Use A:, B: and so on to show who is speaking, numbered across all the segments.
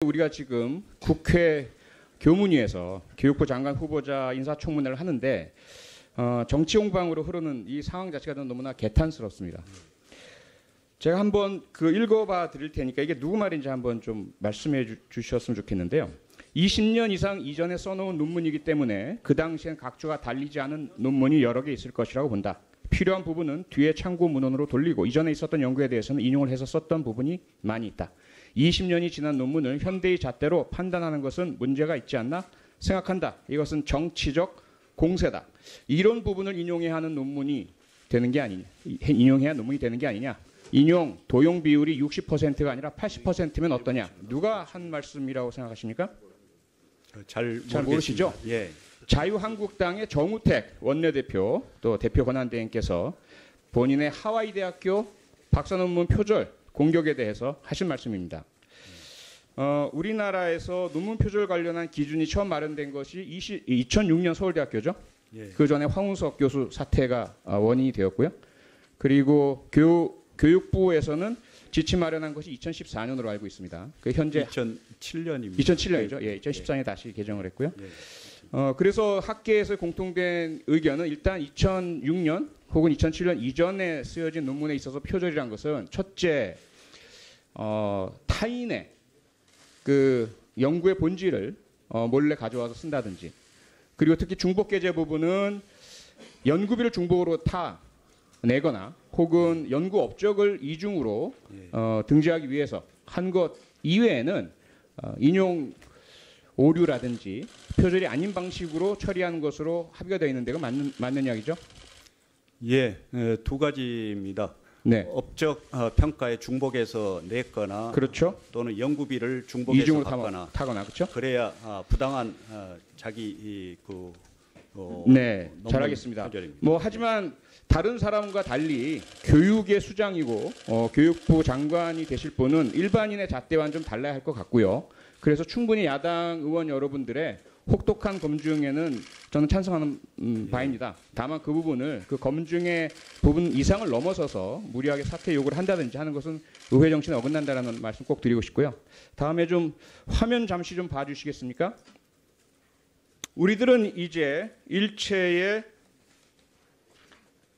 A: 우리가 지금 국회 교문위에서 교육부 장관 후보자 인사청문회를 하는데 정치 공방으로 흐르는 이 상황 자체가 너무나 개탄스럽습니다. 제가 한번 읽어봐 드릴 테니까 이게 누구 말인지 한번 좀 말씀해 주셨으면 좋겠는데요. 20년 이상 이전에 써놓은 논문이기 때문에 그 당시엔 각주가 달리지 않은 논문이 여러 개 있을 것이라고 본다. 필요한 부분은 뒤에 참고 문헌으로 돌리고 이전에 있었던 연구에 대해서는 인용을 해서 썼던 부분이 많이 있다. 20년이 지난 논문을 현대의 잣대로 판단하는 것은 문제가 있지 않나 생각한다. 이것은 정치적 공세다. 이런 부분을 인용해야 하는 논문이 되는 게 아니냐. 인용해야 논문이 되는 게 아니냐. 인용, 도용 비율이 60%가 아니라 80%면 어떠냐. 누가 한 말씀이라고 생각하십니까? 잘 모르시죠?
B: 예.
A: 자유한국당의 정우택 원내대표 또 대표 권한대행께서 본인의 하와이 대학교 박사 논문 표절 공격에 대해서 하신 말씀입니다. 우리나라에서 논문 표절 관련한 기준이 처음 마련된 것이 2006년 서울대학교죠.
B: 예.
A: 그 전에 황운석 교수 사태가 원인이 되었고요. 그리고 교육부에서는 지침 마련한 것이 2014년으로 알고 있습니다. 그 현재
B: 2007년입니다.
A: 2007년이죠. 예, 2014년에 다시 개정을 했고요.
B: 예.
A: 그래서 학계에서 공통된 의견은 일단 2006년 혹은 2007년 이전에 쓰여진 논문에 있어서 표절이란 것은 첫째 타인의 그 연구의 본질을 몰래 가져와서 쓴다든지, 그리고 특히 중복게재 부분은 연구비를 중복으로 타내거나 혹은 연구 업적을 이중으로 등재하기 위해서 한 것 이외에는 인용 오류라든지 표절이 아닌 방식으로 처리하는 것으로 합의가 되어 있는 데가 맞는 이야기죠?
B: 예, 두 가지입니다.
A: 네.
B: 업적 평가에 중복해서 냈거나,
A: 그렇죠.
B: 또는 연구비를 중복해서
A: 이중으로
B: 받거나,
A: 타거나, 그렇죠?
B: 그래야 부당한 자기
A: 네,
B: 논문
A: 잘하겠습니다.
B: 표절입니다.
A: 하지만 다른 사람과 달리 교육의 수장이고 교육부 장관이 되실 분은 일반인의 잣대와는 좀 달라야 할 것 같고요. 그래서 충분히 야당 의원 여러분들의 혹독한 검증에는 저는 찬성하는 바입니다. 다만 그 부분을 그 검증의 부분 이상을 넘어서서 무리하게 사퇴 요구를 한다든지 하는 것은 의회 정신에 어긋난다라는 말씀 꼭 드리고 싶고요. 다음에 좀 화면 잠시 좀 봐주시겠습니까? 우리들은 이제 일체의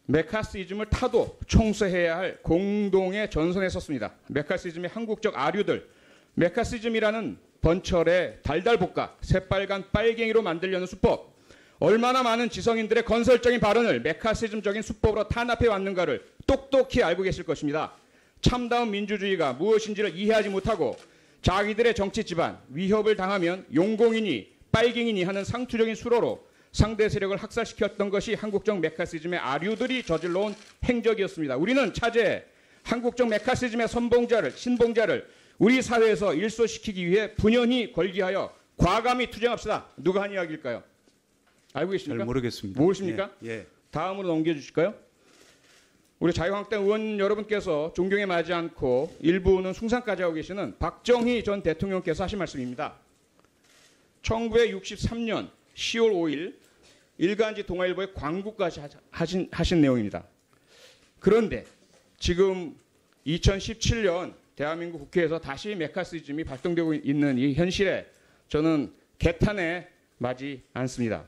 A: 메카시즘을 타도 청소해야 할 공동의 전선에 섰습니다. 메카시즘의 한국적 아류들, 메카시즘이라는 번철의 달달볶아 새빨간 빨갱이로 만들려는 수법, 얼마나 많은 지성인들의 건설적인 발언을 메카시즘적인 수법으로 탄압해 왔는가를 똑똑히 알고 계실 것입니다. 참다운 민주주의가 무엇인지를 이해하지 못하고 자기들의 정치 집안, 위협을 당하면 용공이니 빨갱이니 하는 상투적인 수로로 상대 세력을 학살시켰던 것이 한국적 메카시즘의 아류들이 저질러온 행적이었습니다. 우리는 차제 한국적 메카시즘의 신봉자를 우리 사회에서 일소시키기 위해 분연히 걸기하여 과감히 투쟁합시다. 누가 한 이야기일까요? 알고 계십니까?
B: 잘 모르겠습니다.
A: 모르십니까?
B: 예.
A: 다음으로 넘겨주실까요? 우리 자유한국당 의원 여러분께서 존경에 맞지 않고 일부는 숭상까지 하고 계시는 박정희 전 대통령께서 하신 말씀입니다. 1963년 10월 5일 일간지 동아일보의 광고까지 하신 내용입니다. 그런데 지금 2017년 대한민국 국회에서 다시 메카시즘이 발동되고 있는 이 현실에 저는 개탄에 맞지 않습니다.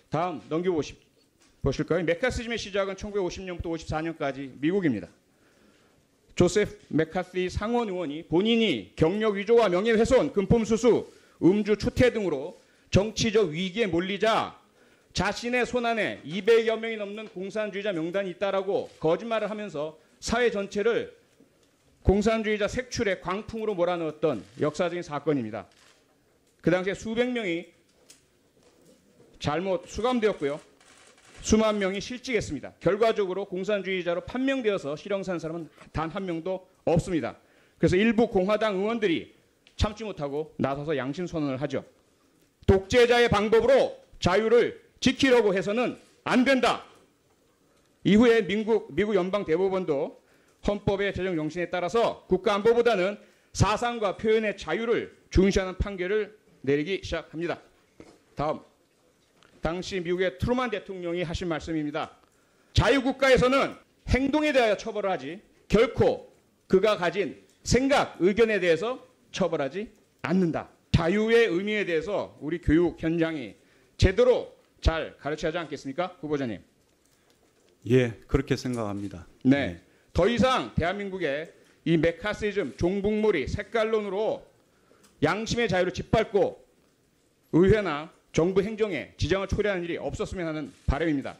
A: 다음 넘겨보실까요? 메카시즘의 시작은 1950년부터 54년까지 미국입니다. 조세프 메카시 상원 의원이 본인이 경력 위조와 명예훼손, 금품수수, 음주 추태 등으로 정치적 위기에 몰리자 자신의 손안에 200여 명이 넘는 공산주의자 명단이 있다라고 거짓말을 하면서 사회 전체를 공산주의자 색출의 광풍으로 몰아넣었던 역사적인 사건입니다. 그 당시에 수백 명이 잘못 수감되었고요. 수만 명이 실직했습니다. 결과적으로 공산주의자로 판명되어서 실형산 사람은 단 한 명도 없습니다. 그래서 일부 공화당 의원들이 참지 못하고 나서서 양심선언을 하죠. 독재자의 방법으로 자유를 지키려고 해서는 안 된다. 이후에 미국 연방대법원도 헌법의 제정 정신에 따라서 국가안보보다는 사상과 표현의 자유를 중시하는 판결을 내리기 시작합니다. 다음, 당시 미국의 트루만 대통령이 하신 말씀입니다. 자유국가에서는 행동에 대하여 처벌을 하지 결코 그가 가진 생각, 의견에 대해서 처벌하지 않는다. 자유의 의미에 대해서 우리 교육 현장이 제대로 잘 가르쳐야 하지 않겠습니까? 후보자님.
B: 예, 그렇게 생각합니다.
A: 네. 더 이상 대한민국의 이 메카시즘, 종북몰이, 색깔론으로 양심의 자유를 짓밟고 의회나 정부 행정에 지장을 초래하는 일이 없었으면 하는 바람입니다.